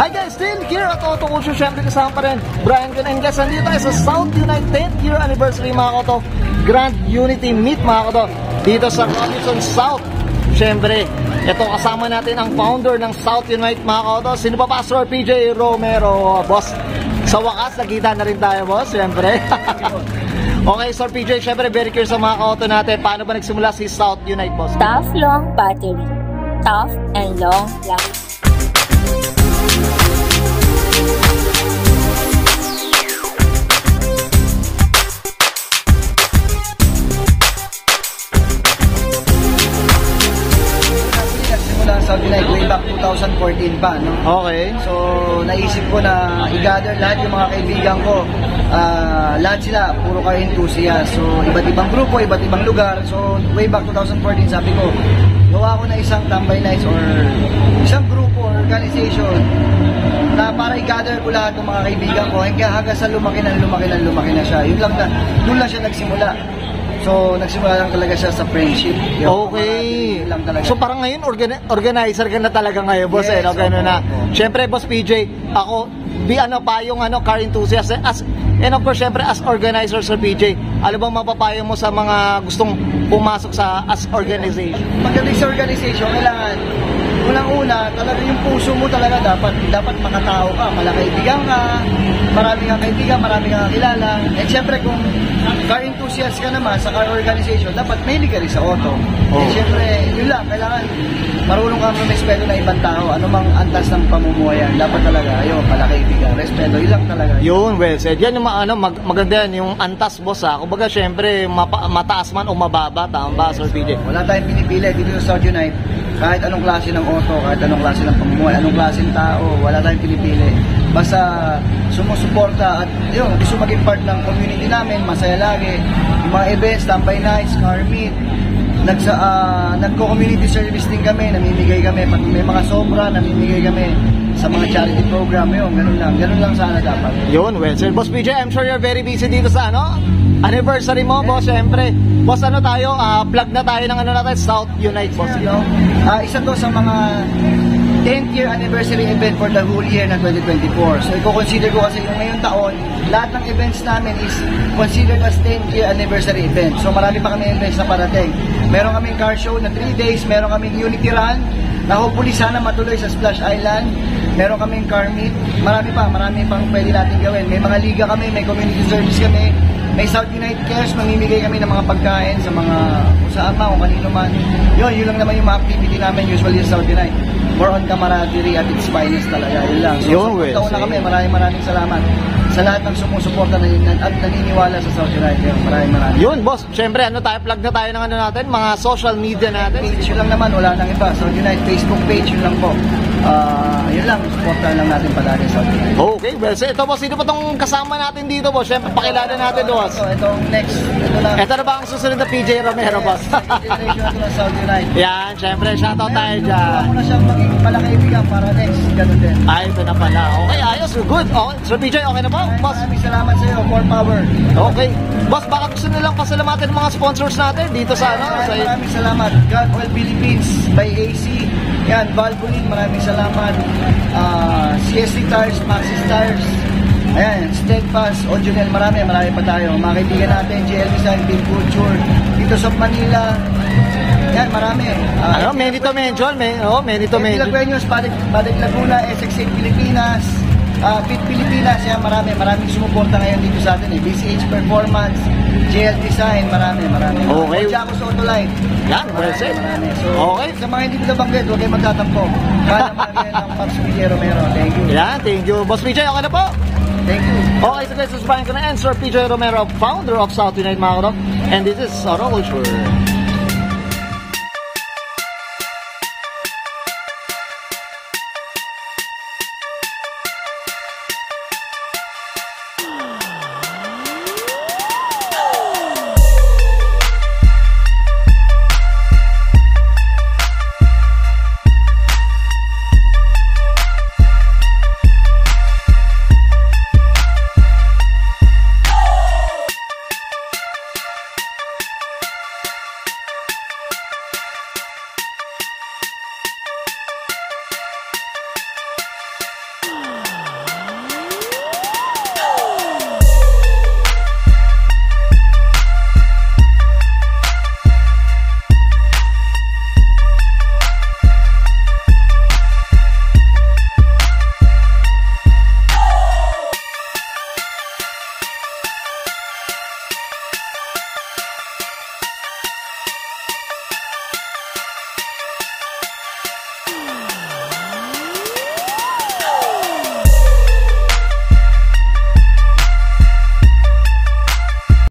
Hi guys, still here at Auto Culture. Siyempre kasama pa rin Brian Gun, and guys, nandito tayo sa South Unite 10th year anniversary mga koto. Grand Unity Meet mga koto, dito sa Robinson South. Siyempre, ito kasama natin ang founder ng South Unite mga koto. Sino pa, Pastor PJ Romero, boss. Sa wakas, nakita na rin tayo, boss, siyempre. Okay, Sir PJ, siyempre very curious sa mga koto natin. Paano ba nagsimula si South Unite, boss? Tough, long battery. Tough and long life. South Unite way back 2014 pa, no? Okay. So, naisip ko na i-gather lahat yung mga kaibigan ko. Lahat sila, puro car enthusiast. So, iba't ibang grupo, iba't ibang lugar. So, way back 2014, sabi ko, gawa ko na isang tambay nights or isang grupo or organization na para i-gather ko lahat ng mga kaibigan ko. Hanggang sa lumaki na siya. Yun lang na, doon lang siya nagsimula. So, nagsimula lang talaga siya sa friendship. Okay. Lang talaga. So, parang ngayon, organizer ka na talaga ngayon, boss. Yes, no? Ganun na. opo. Siyempre, boss PJ, ako, pa yung car enthusiast. And of course, siyempre, as organizer, Sir PJ, ano bang mapapayo mo sa mga gustong pumasok sa as organization? Pagdating sa organization, kailangan, unang-una, talaga yung puso mo talaga dapat makatao ka, malakaibigan ka, marami kang kaibigan, marami kang kilala. And syempre kung car enthusiast ka naman sa car organization, dapat mahilig ka rin sa auto. And syempre, yun lang, kailangan marunong kang respeto na ibang tao, anumang antas ng pamumuhayan, dapat talaga, ayun, malakaibigan, respeto, yun lang talaga. Yun, well said. Yan yung maganda yan, yung antas, boss, ha. Kumbaga, syempre, mataas man o mababa, tama ba, Sir PJ? Wala tayong pinipili dito sa South Unite. Kahit anong klase ng auto, kahit anong klase ng pamumuhay, anong klase ng tao, wala tayong pinipili. Basta sumusuporta at yun, gusto maging part ng community namin, masaya lagi. Yung mga events, tambay nights, car meet, nagko-community service din kami, namimigay kami, pag may mga sobra, namimigay kami sa mga charity program, yun, ganun lang sana dapat. Yun, well said. Boss PJ, I'm sure you're very busy dito sa anniversary mo, boss, syempre. Boss, plug na tayo ng natin, South Unite, boss. Isa to sa mga 10th year anniversary event for the whole year na 2024. So, i-consider ko kasi yung ngayong taon, lahat ng events namin is considered as 10th year anniversary event. So, marami pa kami events na parating. Meron kaming car show na 3 days, meron kaming Unity Run, na hopefully sana matuloy sa Splash Island. Meron kaming car meet, marami pang pwede natin gawin. May mga liga kami, may community service kami, may South Unite Cares, mamimigay kami ng mga pagkain sa mga kung saan man, kung kanino man. Yun lang naman yung mga activity namin usually sa South Unite. More on camaraderie at its finest talaga, yun lang. So, taon na kami, maraming salamat sa lahat ng sumusuporta at naniniwala sa South Unite. Maraming. Yun, boss, syempre, plug na tayo ng natin, mga social media natin. Page yun lang naman, wala nang iba. South Unite Facebook page, yun lang po. Yun lang, supportan lang natin palagi sa South Unite. Okay, well, so ito, boss, sino pa itong kasama natin dito, boss? Syempre, pakilala natin, boss. Itong next, ito na ba ang susunod na PJ Romero, boss? Generation na ito ng South Unite. Yan, syempre, shoutout tayo dyan. Ako na siyang maging palakaibigan para next, ganun din. Ay, ito na pala. Okay, ayos, good. Okay, Sir PJ, okay na ba, boss? Maraming salamat sa iyo, more power. Okay. Boss, baka gusto nilang pasalamatan ng mga sponsors natin dito sa Maraming salamat. God Oil Philippines by AC. Yan, Valvoline, maraming salamat. CSC Tires, Maxis Tires. Ayan, Steadfast, Ojonel, marami pa tayo. Mga kaibigan natin, JL Design, Bill Culture, dito sa Manila. Yan, marami. Many to mention. Many to mention. Venues, Padec Laguna, SX8 Pilipinas, Fit Pilipinas, yan, maraming sumuporta ngayon dito sa atin. BCH Performance, JL Design, marami. Okay. Jacos Autoline. Yan, well said. So, okay. Sa mga hindi ko nabanggit, huwag kayo magtatampo. Kaya naman yan ang Pops PJ Romero. Thank you. Yan, thank you. Boss PJ, okay na po? Thank you. Okay, so guys, this is Brian Gun and Sir PJ Romero, founder of South Unite, mga and this is Auto Culture.